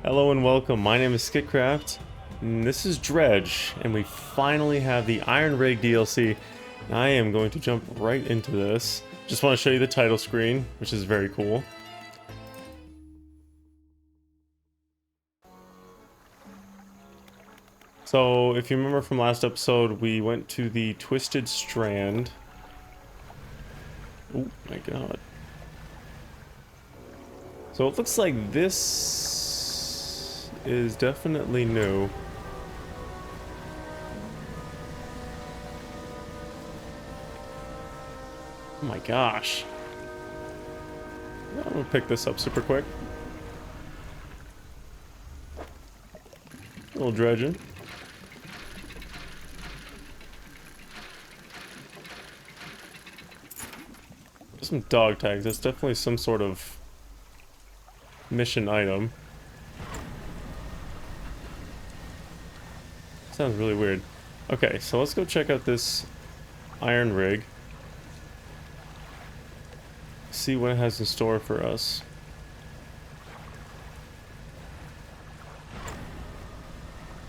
Hello and welcome, my name is Skitcraft, and this is Dredge, and we finally have the Iron Rig DLC. And I am going to jump right into this. Just want to show you the title screen, which is very cool. So, if you remember from last episode, we went to the Twisted Strand. Oh my god. So it looks like this is definitely new. Oh my gosh. I'm gonna pick this up super quick. A little dredging. Some dog tags. That's definitely some sort of mission item. Sounds really weird. Okay, so let's go check out this iron rig. See what it has in store for us.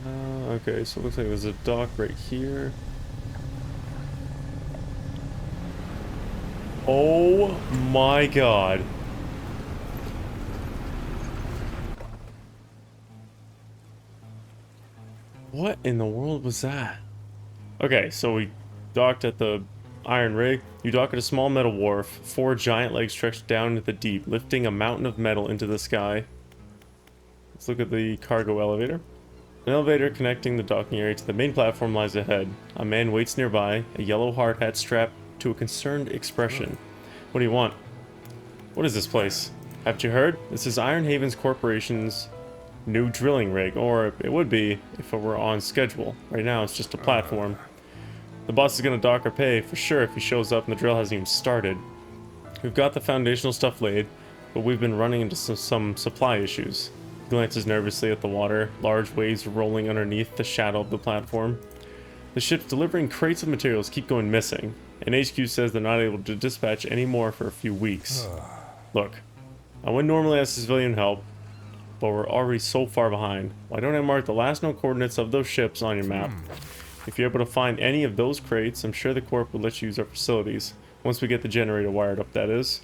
Okay, so it looks like there's a dock right here. Oh my god. What in the world was that? Okay, so we docked at the iron rig. You dock at a small metal wharf. 4 giant legs stretched down into the deep, lifting a mountain of metal into the sky. Let's look at the cargo elevator. An elevator connecting the docking area to the main platform lies ahead. A man waits nearby, a yellow hard hat strapped to a concerned expression. What do you want? What is this place? Haven't you heard? This is Iron Haven's Corporation's new drilling rig, or it would be if it were on schedule. Right now it's just a platform. The boss is gonna dock our pay for sure if he shows up and the drill hasn't even started. We've got the foundational stuff laid, but we've been running into some supply issues. He glances nervously at the water, large waves rolling underneath the shadow of the platform. The ships delivering crates of materials keep going missing, and HQ says they're not able to dispatch any more for a few weeks. Look, I would normally ask civilian help, but we're already so far behind. Why don't I mark the last known coordinates of those ships on your map? If you're able to find any of those crates, I'm sure the Corp will let you use our facilities. Once we get the generator wired up, that is.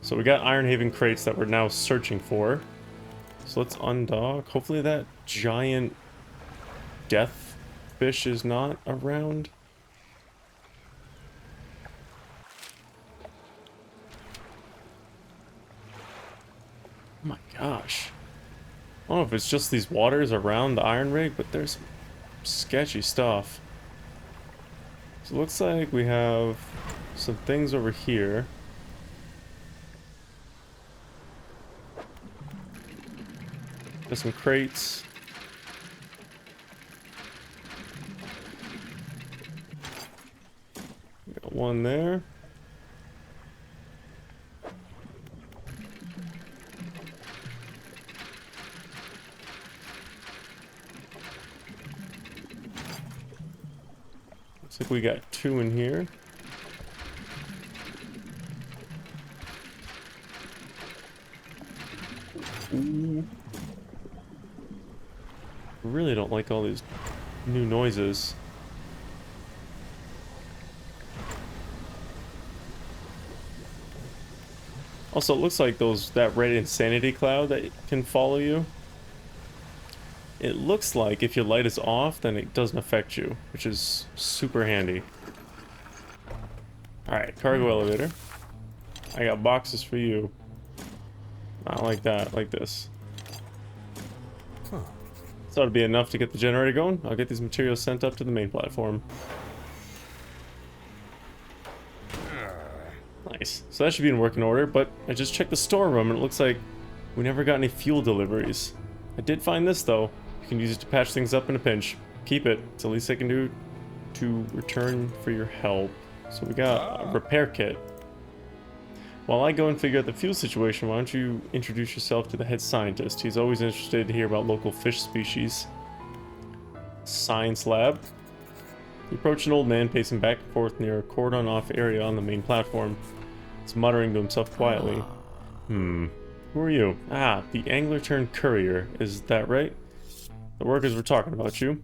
So we got Iron Haven crates that we're now searching for. So let's undock. Hopefully that giant death fish is not around. Oh my gosh. I don't know if it's just these waters around the iron rig, but there's some sketchy stuff. So it looks like we have some things over here. There's some crates. Got one there. Looks like we got 2 in here. Ooh. I really don't like all these new noises. Also, it looks like that red insanity cloud that can follow you. It looks like if your light is off, then it doesn't affect you, which is super handy. Alright, cargo elevator. I got boxes for you. Not like that, like this. So that'll be enough to get the generator going. I'll get these materials sent up to the main platform. Nice. So that should be in working order, but I just checked the storeroom and it looks like we never got any fuel deliveries. I did find this though. You can use it to patch things up in a pinch. Keep it. It's the least I can do to return for your help. So we got a repair kit. While I go and figure out the fuel situation, why don't you introduce yourself to the head scientist? He's always interested to hear about local fish species. Science lab. You approach an old man pacing back and forth near a cordon-off area on the main platform. He's muttering to himself quietly. Who are you? Ah, the angler turned courier. Is that right? The workers were talking about you.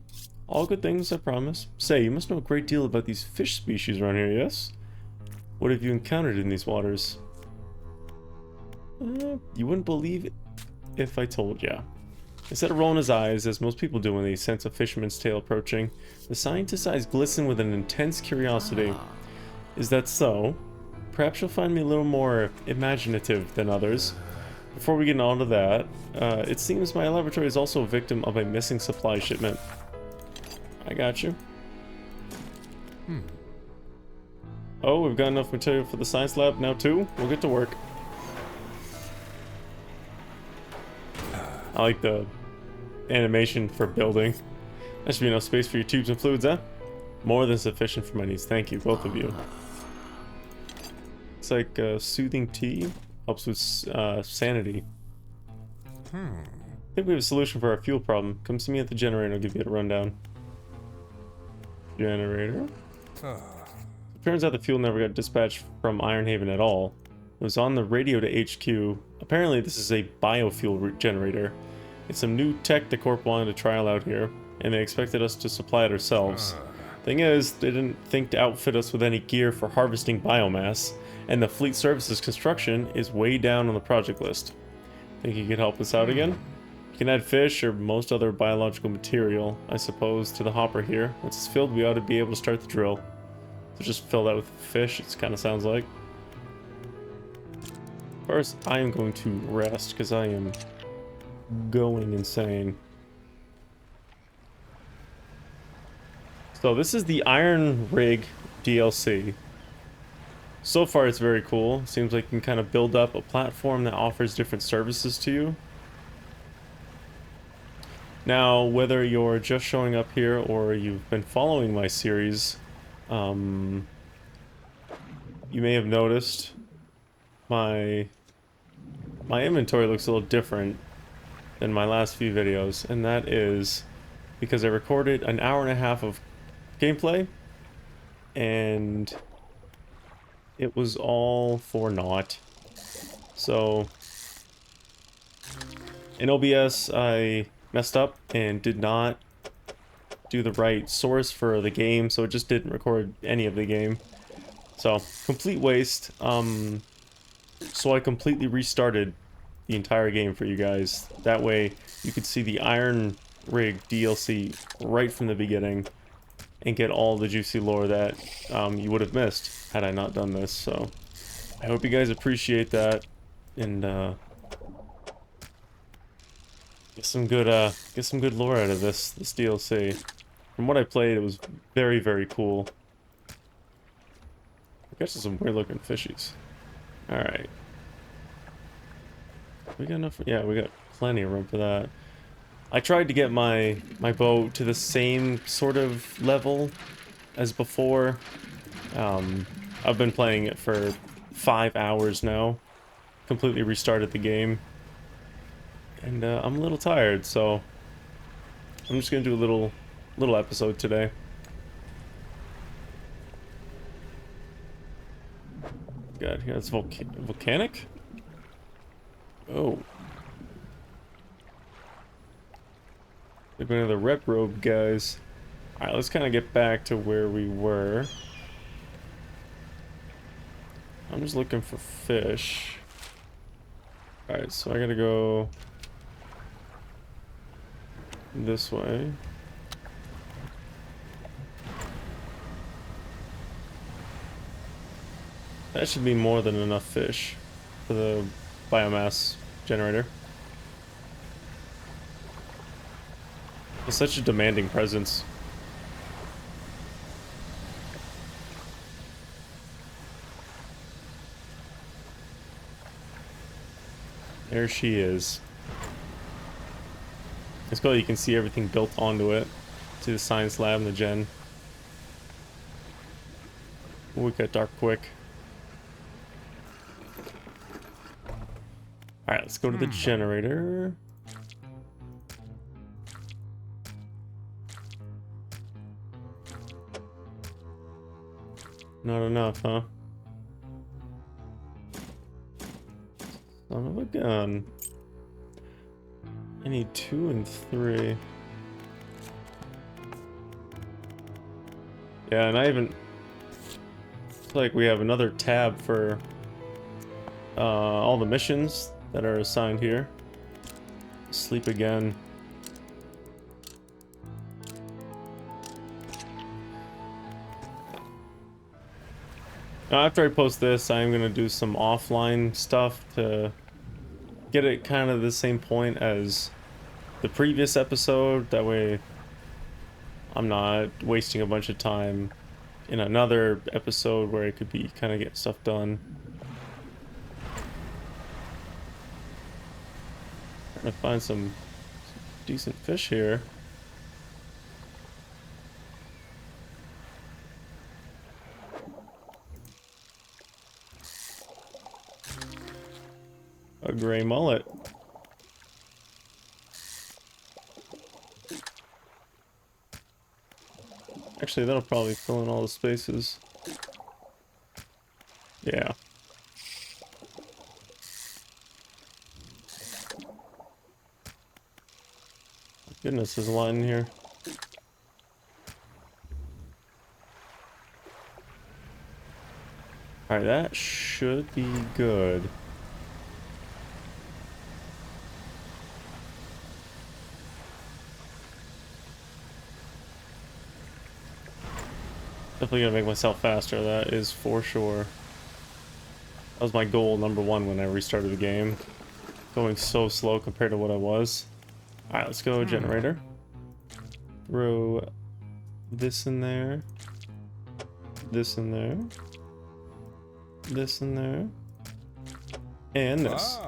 All good things, I promise. Say, you must know a great deal about these fish species around here, yes? What have you encountered in these waters? You wouldn't believe it if I told ya. Instead of rolling his eyes, as most people do when they sense a fisherman's tale approaching, the scientist's eyes glisten with an intense curiosity. Is that so? Perhaps you'll find me a little more imaginative than others. Before we get on to that, it seems my laboratory is also a victim of a missing supply shipment. I got you. Oh, we've got enough material for the science lab now too? We'll get to work. I like the animation for building. That should be enough space for your tubes and fluids, huh? More than sufficient for my needs. Thank you, both of you. It's like soothing tea. Helps with sanity. I think we have a solution for our fuel problem. Come see me at the generator, I'll give you a rundown. Generator? It turns out the fuel never got dispatched from Ironhaven at all. It was on the radio to HQ. Apparently this is a biofuel generator. It's some new tech the Corp wanted to trial out here, and they expected us to supply it ourselves. Thing is, they didn't think to outfit us with any gear for harvesting biomass, and the fleet services construction is way down on the project list. Think you could help us out again? You can add fish or most other biological material, I suppose, to the hopper here. Once it's filled, we ought to be able to start the drill. So just fill that with fish, it kind of sounds like. First, I am going to rest, because I am going insane. So this is the Iron Rig DLC. So far it's very cool. Seems like you can kind of build up a platform that offers different services to you. Now, whether you're just showing up here or you've been following my series, you may have noticed my inventory looks a little different than my last few videos, and that is because I recorded an hour and a half of gameplay, and it was all for naught. So in OBS I messed up and did not do the right source for the game, so it just didn't record any of the game. So complete waste. So I completely restarted the entire game for you guys. That way you could see the Iron Rig DLC right from the beginning and get all the juicy lore that you would have missed had I not done this. So I hope you guys appreciate that, and get some good lore out of this DLC. From what I played, it was very, very cool. I guess there's some weird looking fishies. Alright. We got enough? Yeah, we got plenty of room for that. I tried to get my boat to the same sort of level as before. I've been playing it for 5 hours now. Completely restarted the game. And I'm a little tired, so I'm just gonna do a little episode today. God, yeah, it's volcanic? Oh. They're going to the rep robe, guys. Alright, let's kind of get back to where we were. I'm just looking for fish. Alright, so I gotta go this way. That should be more than enough fish for the biomass generator. It's such a demanding presence. There she is. It's cool you can see everything built onto it. To the science lab and the gen. Ooh, it got dark quick. Alright, let's go to the generator. Not enough, huh? Son of a gun. I need 2 and 3. Yeah, and I even... It's like we have another tab for all the missions that are assigned here. Sleep again. Now, after I post this, I'm going to do some offline stuff to get it kind of the same point as the previous episode. That way I'm not wasting a bunch of time in another episode where I could be kind of get stuff done. Trying to find some decent fish here. A gray mullet. Actually, that'll probably fill in all the spaces. Yeah. Goodness, there's a lot in here. Alright, that should be good. Definitely gonna make myself faster, that is for sure. That was my goal #1 when I restarted the game. Going so slow compared to what I was. Alright, let's go generator. Throw this in there. This in there. This in there. And this.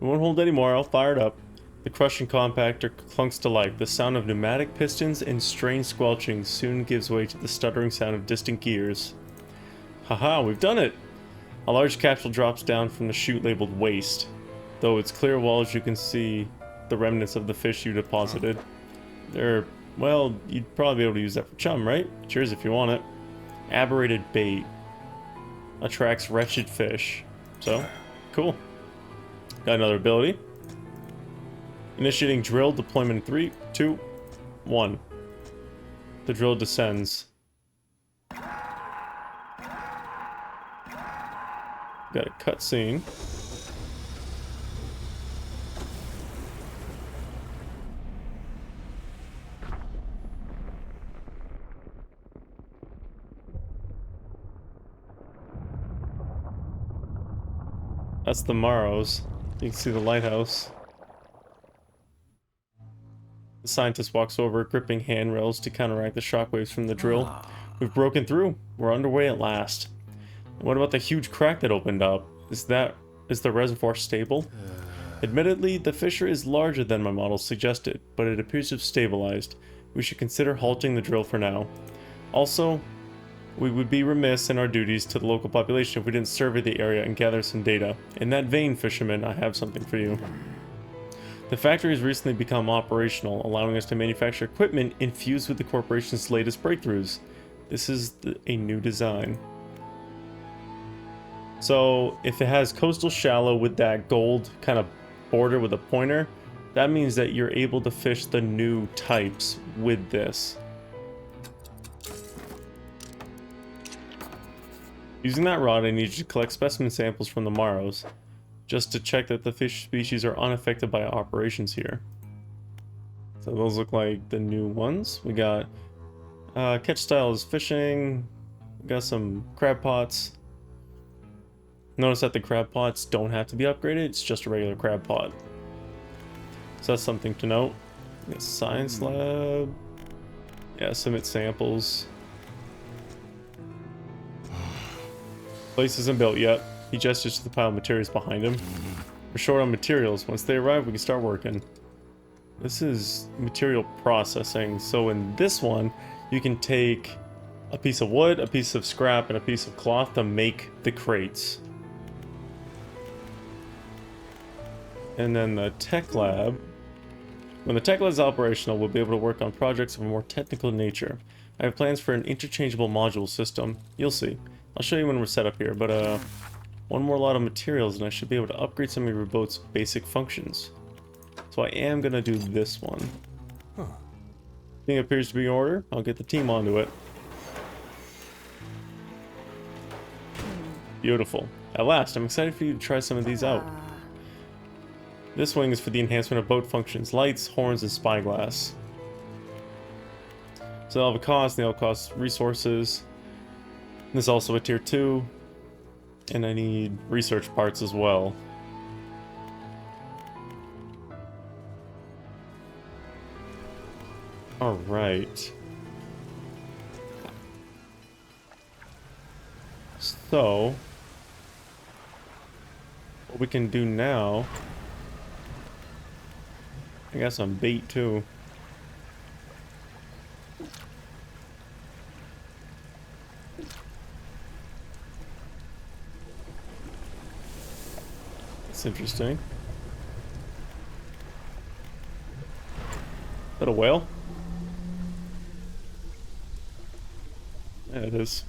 It won't hold anymore, I'll fire it up. The crushing compactor clunks to life. The sound of pneumatic pistons and strange squelching soon gives way to the stuttering sound of distant gears. Haha, we've done it! A large capsule drops down from the chute labeled waste. Though its clear walls you can see the remnants of the fish you deposited. They're, well, you'd probably be able to use that for chum, right? Cheers if you want it. Aberrated bait. Attracts wretched fish. So, cool. Got another ability. Initiating drill deployment in 3, 2, 1. The drill descends. Got a cutscene. That's the Morrows. You can see the lighthouse. The scientist walks over, gripping handrails to counteract the shockwaves from the drill. We've broken through. We're underway at last. What about the huge crack that opened up? Is the reservoir stable? Admittedly, the fissure is larger than my model suggested, but it appears to have stabilized. We should consider halting the drill for now. Also, we would be remiss in our duties to the local population if we didn't survey the area and gather some data. In that vein, fisherman, I have something for you. The factory has recently become operational, allowing us to manufacture equipment infused with the corporation's latest breakthroughs. This is a new design. So, if it has coastal shallow with that gold kind of border with a pointer, that means that you're able to fish the new types with this. Using that rod, I need you to collect specimen samples from the Morrows, just to check that the fish species are unaffected by operations here. So those look like the new ones. We got catch style is fishing. We got some crab pots. Notice that the crab pots don't have to be upgraded, it's just a regular crab pot. So that's something to note. We got science lab. Yeah, submit samples. Place isn't built yet. He gestures to the pile of materials behind him. We're short on materials. Once they arrive, we can start working. This is material processing. So in this one, you can take a piece of wood, a piece of scrap, and a piece of cloth to make the crates. And then the tech lab. When the tech lab is operational, we'll be able to work on projects of a more technical nature. I have plans for an interchangeable module system. You'll see. I'll show you when we're set up here, but One more lot of materials and I should be able to upgrade some of your boat's basic functions. So I am gonna do this one. Thing appears to be in order. I'll get the team onto it. Beautiful. At last, I'm excited for you to try some of these out. This wing is for the enhancement of boat functions, lights, horns, and spyglass. So they'll have a cost, they all cost resources. This is also a tier 2. And I need research parts as well. Alright. So, what we can do now, I got some bait too. That's interesting. Is that a whale? Yeah, it is.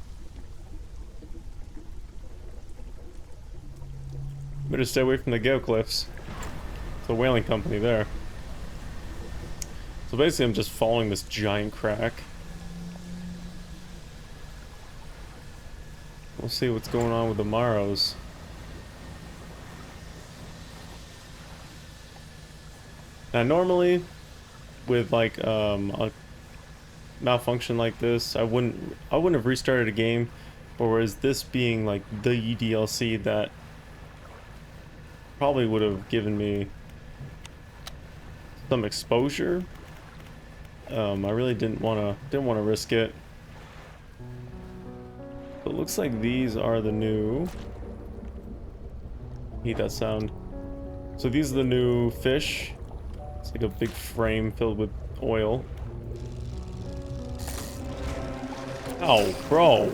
Better stay away from the Gale Cliffs. It's a whaling company there. So basically I'm just following this giant crack. We'll see what's going on with the Maros. Now normally, with like a malfunction like this, I wouldn't have restarted a game, but whereas this being like the DLC that probably would have given me some exposure, I really didn't want to risk it. But it looks like these are the new. I hate that sound. So these are the new fish. It's like a big frame filled with oil. Oh, bro.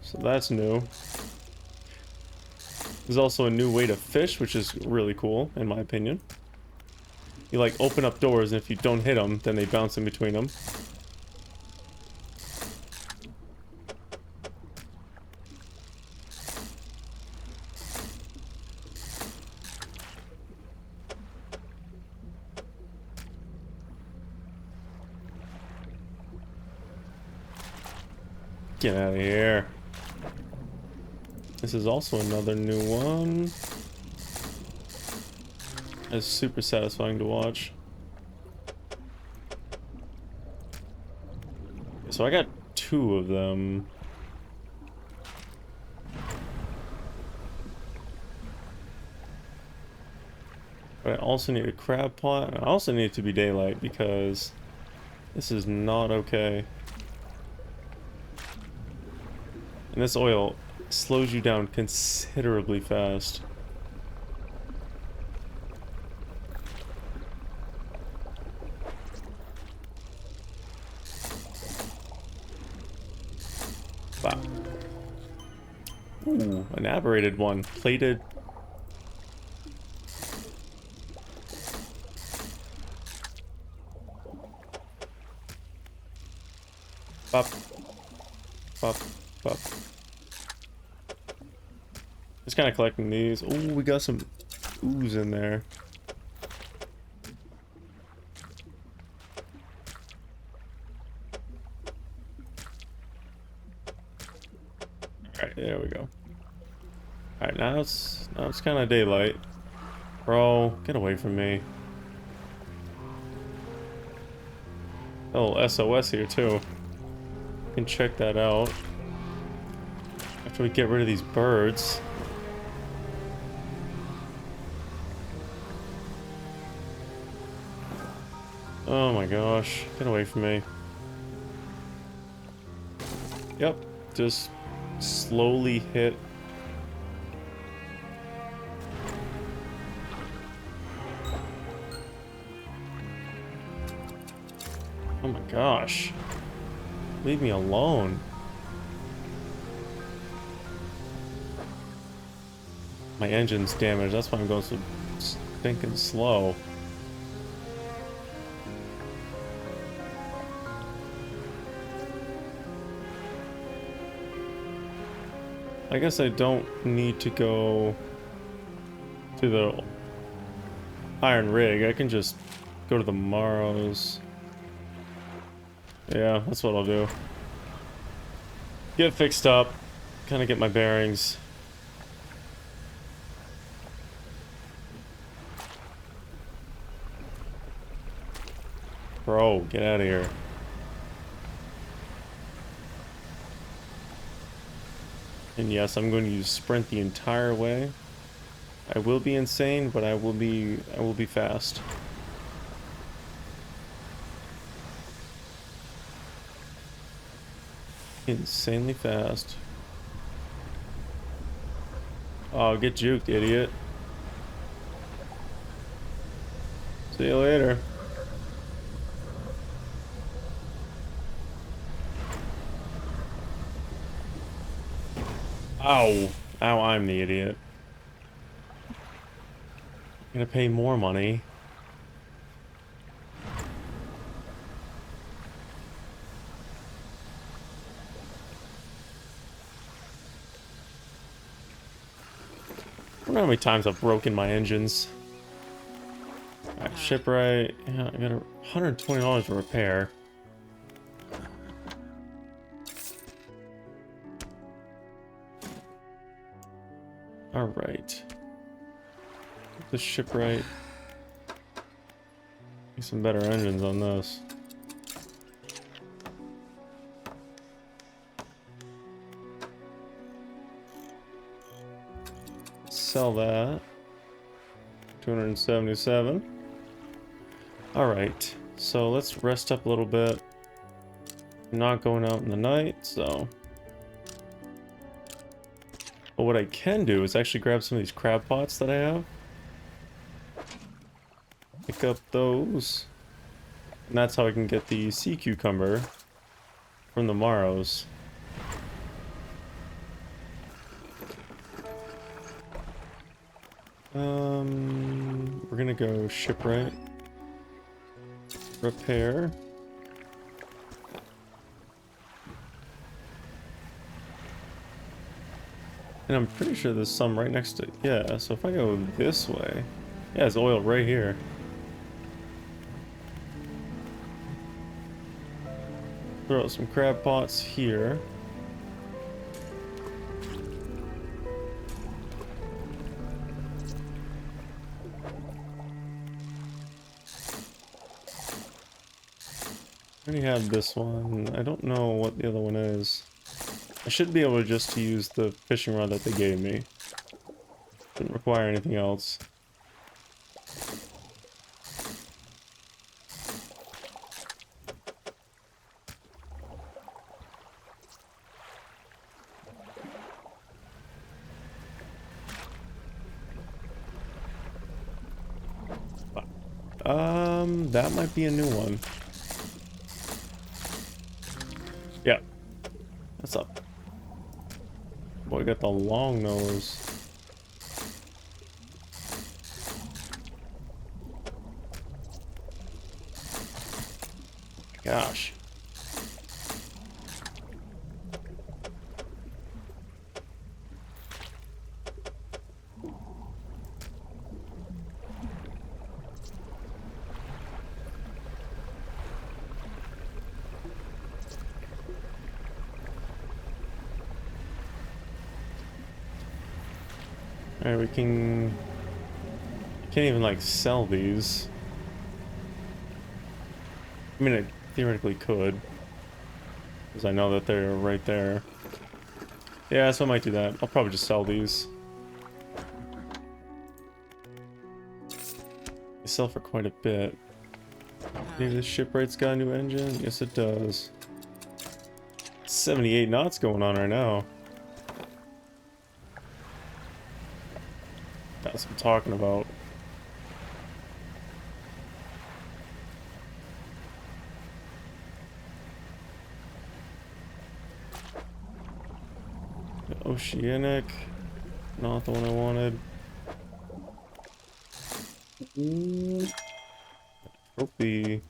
So that's new. There's also a new way to fish, which is really cool, in my opinion. You like open up doors, and if you don't hit them, then they bounce in between them. Get out of here. This is also another new one. It's super satisfying to watch. So I got 2 of them. But I also need a crab pot. I also need it to be daylight because this is not okay. And this oil slows you down considerably fast. Wow. Ooh, an aberrated one. Plated. Bop. Bop. Bop. Just kind of collecting these. Oh, we got some ooze in there. Alright, there we go. Alright, now it's kind of daylight. Bro, get away from me. Oh, SOS here too. You can check that out. After we get rid of these birds. Oh my gosh, get away from me. Yep, just slowly hit. Oh my gosh. Leave me alone. My engine's damaged, that's why I'm going so stinking slow. I guess I don't need to go to the iron rig. I can just go to the Morrows. Yeah, that's what I'll do. Get fixed up. Kind of get my bearings. Bro, get out of here. And yes, I'm going to use sprint the entire way. I will be insane, but I will be fast. Insanely fast. Oh, get juked, idiot. See you later. Ow. Ow, I'm the idiot. I'm gonna pay more money. I don't know how many times I've broken my engines. Alright, shipwright. Yeah, I got $120 to repair. Alright. The shipwright. Need some better engines on this. Sell that. 277. Alright, so let's rest up a little bit. I'm not going out in the night, so. But what I can do is actually grab some of these crab pots that I have. Pick up those. And that's how I can get the sea cucumber from the Morrows. We're gonna go shipwright. Repair. And I'm pretty sure there's some right next to it. Yeah, so if I go this way. Yeah, there's oil right here. Throw out some crab pots here. I already have this one. I don't know what the other one is. I should be able to just use the fishing rod that they gave me. Didn't require anything else. That might be a new one. Yeah. What's up? Boy, got the long nose. Gosh. Alright, we can't even like sell these. I mean, I theoretically could, because I know that they're right there. Yeah, so I might do that. I'll probably just sell these. They sell for quite a bit. Maybe this shipwright's got a new engine? Yes, it does. 78 knots going on right now. That's what I'm talking about. Oceanic. Not the one I wanted. Trophy.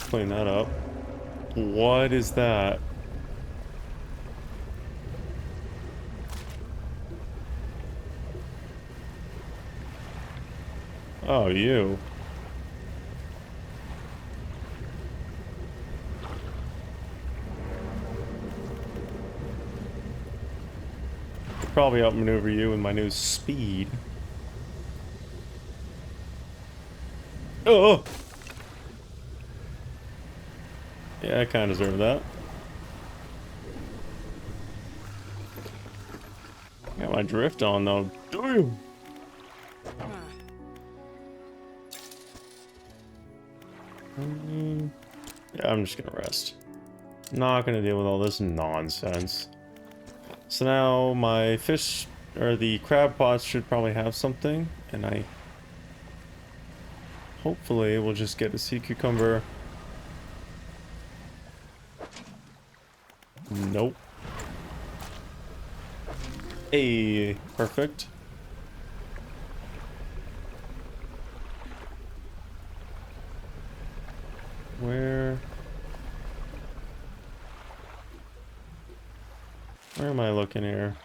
Clean that up. What is that? Oh, you. Could probably outmaneuver you with my new speed. Oh! Yeah, I kind of deserve that. Got my drift on though. Damn! Yeah, I'm just gonna rest. Not gonna deal with all this nonsense. So now my fish, or the crab pots should probably have something, and I hopefully will just get a sea cucumber. Nope. Hey, perfect. Where am I looking here?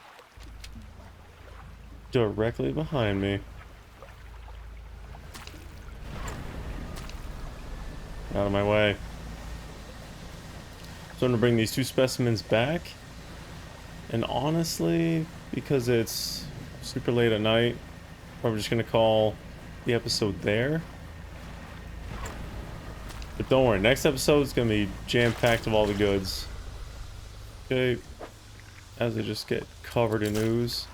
Directly behind me. Out of my way. So I'm gonna bring these two specimens back. And honestly, because it's super late at night, I'm just gonna call the episode there. But don't worry, next episode is gonna be jam-packed of all the goods. Okay, as they just get covered in ooze.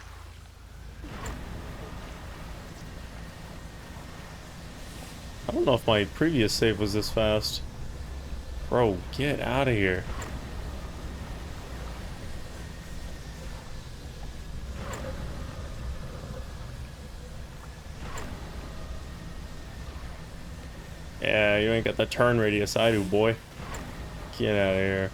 I don't know if my previous save was this fast. Bro, get out of here. Yeah, you ain't got the turn radius I do, boy. Get out of here.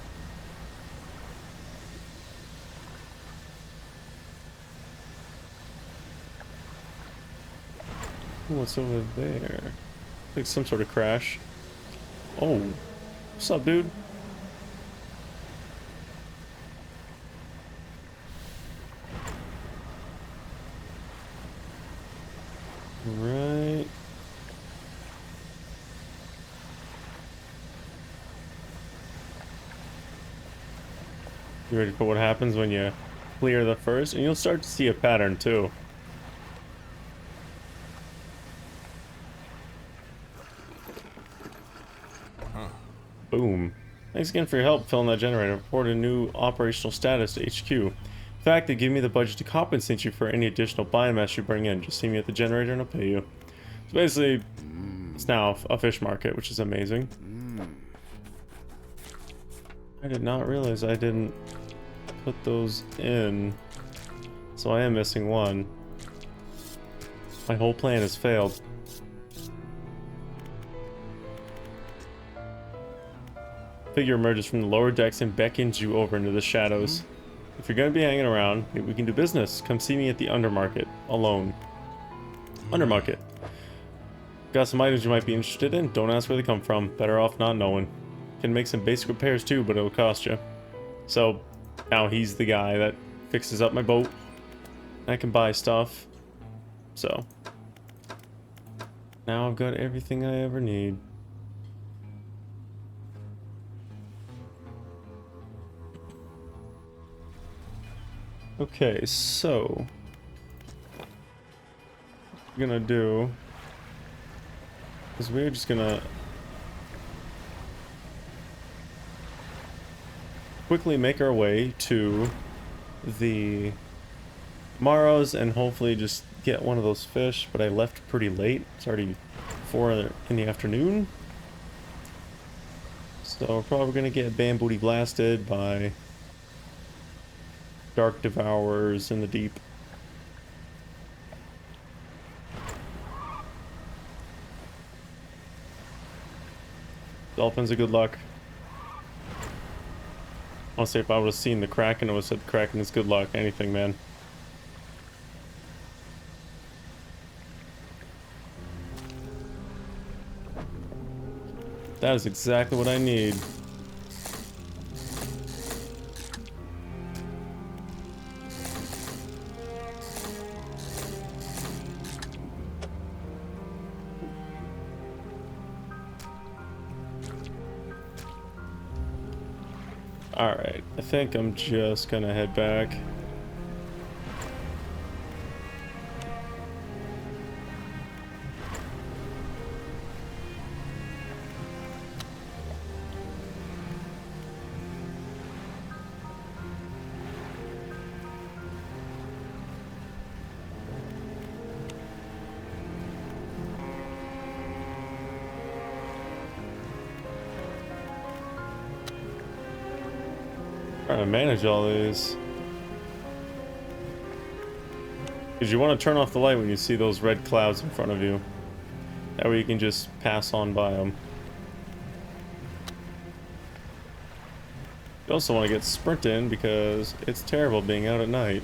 What's over there? Like some sort of crash. Oh, what's up, dude? Right. You ready for what happens when you clear the first? And you'll start to see a pattern too. Boom. Thanks again for your help filling that generator. Report a new operational status to HQ. In fact, they give me the budget to compensate you for any additional biomass you bring in. Just see me at the generator and I'll pay you. So basically, it's now a fish market, which is amazing. I did not realize I didn't put those in. So I am missing one. My whole plan has failed. Figure emerges from the lower decks and beckons you over into the shadows. If you're gonna be hanging around, maybe we can do business. Come see me at the undermarket, alone. Undermarket. Got some items you might be interested in. Don't ask where they come from. Better off not knowing. Can make some basic repairs too, but it'll cost you. So now he's the guy that fixes up my boat. I can buy stuff. So now I've got everything I ever need. Okay, so what we're gonna do is we're just gonna quickly make our way to the Maros and hopefully just get one of those fish, but I left pretty late. It's already 4 in the afternoon. So we're probably gonna get bambooty blasted by dark devourers in the deep. Dolphins are good luck. Honestly, if I would have seen the Kraken, I would have said the Kraken is good luck. Anything, man. That is exactly what I need. Alright, I think I'm just gonna head back. Trying to manage all these. Because you want to turn off the light when you see those red clouds in front of you. That way you can just pass on by them. You also want to get sprint in because it's terrible being out at night.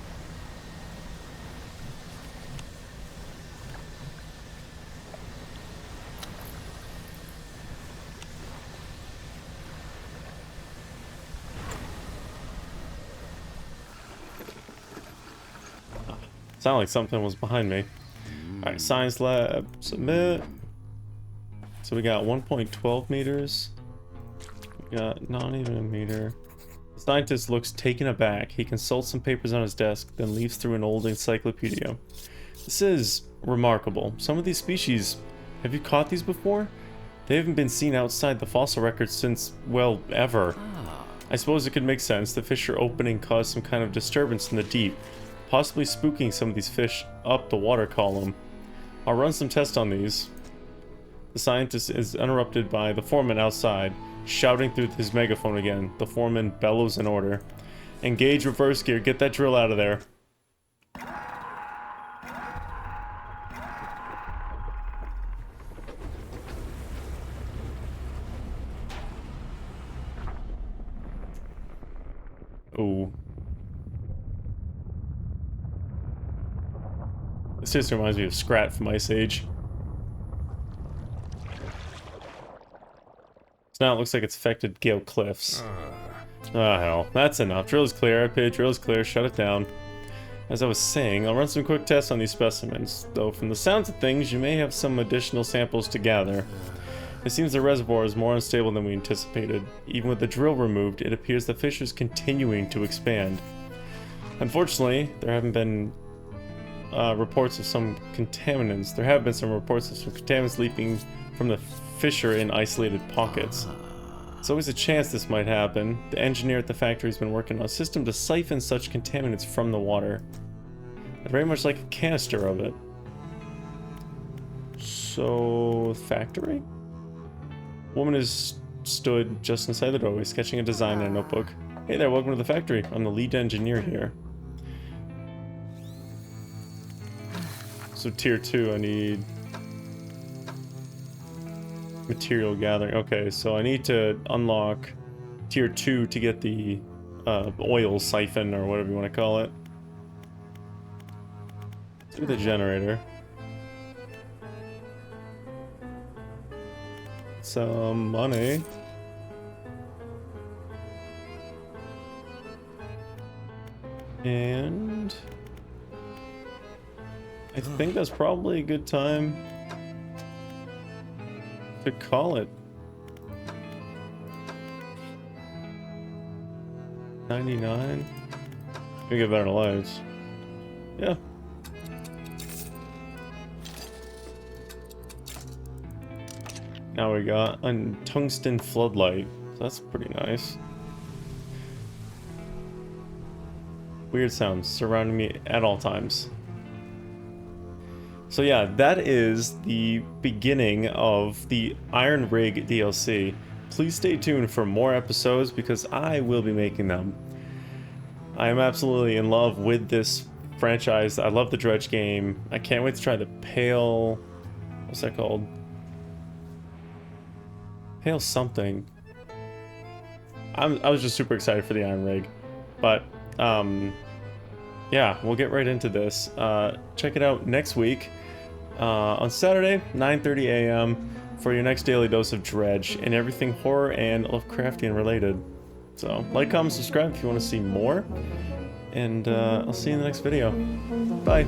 Sounded like something was behind me. Alright, science lab, submit. So we got 1.12 meters. We got not even a meter. The scientist looks taken aback. He consults some papers on his desk, then leaves through an old encyclopedia. This is remarkable. Some of these species, have you caught these before? They haven't been seen outside the fossil records since, well, ever. I suppose it could make sense. The fissure opening caused some kind of disturbance in the deep, possibly spooking some of these fish up the water column. I'll run some tests on these. The scientist is interrupted by the foreman outside, shouting through his megaphone again. The foreman bellows an order. Engage reverse gear, get that drill out of there. Ooh. This just reminds me of Scrat from Ice Age. So now it looks like it's affected Gale Cliffs. Ah, hell. That's enough. Drill is clear. IP drill is clear. Shut it down. As I was saying, I'll run some quick tests on these specimens. Though from the sounds of things, you may have some additional samples to gather. It seems the reservoir is more unstable than we anticipated. Even with the drill removed, it appears the fissure is continuing to expand. Unfortunately, there have been reports of some contaminants. There have been some reports of some contaminants leaping from the fissure in isolated pockets. There's always a chance this might happen. The engineer at the factory has been working on a system to siphon such contaminants from the water. Very much like a canister of it. So, factory? Woman is stood just inside the doorway, sketching a design in a notebook. Hey there, welcome to the factory. I'm the lead engineer here. So tier 2, I need material gathering. Okay, so I need to unlock tier 2 to get the oil siphon or whatever you want to call it. Let's do the generator. Some money. And I think that's probably a good time to call it. 99. We get better lives. Yeah. Now we got a tungsten floodlight. So that's pretty nice. Weird sounds surrounding me at all times. So yeah, that is the beginning of the Iron Rig DLC. Please stay tuned for more episodes because I will be making them. I am absolutely in love with this franchise. I love the Dredge game. I can't wait to try the Pale... What's that called? Pale something. I was just super excited for the Iron Rig. But, yeah, we'll get right into this. Check it out next week. On Saturday, 9:30 a.m. for your next daily dose of Dredge and everything horror and Lovecraftian related. So, like, comment, subscribe if you want to see more, and I'll see you in the next video. Bye!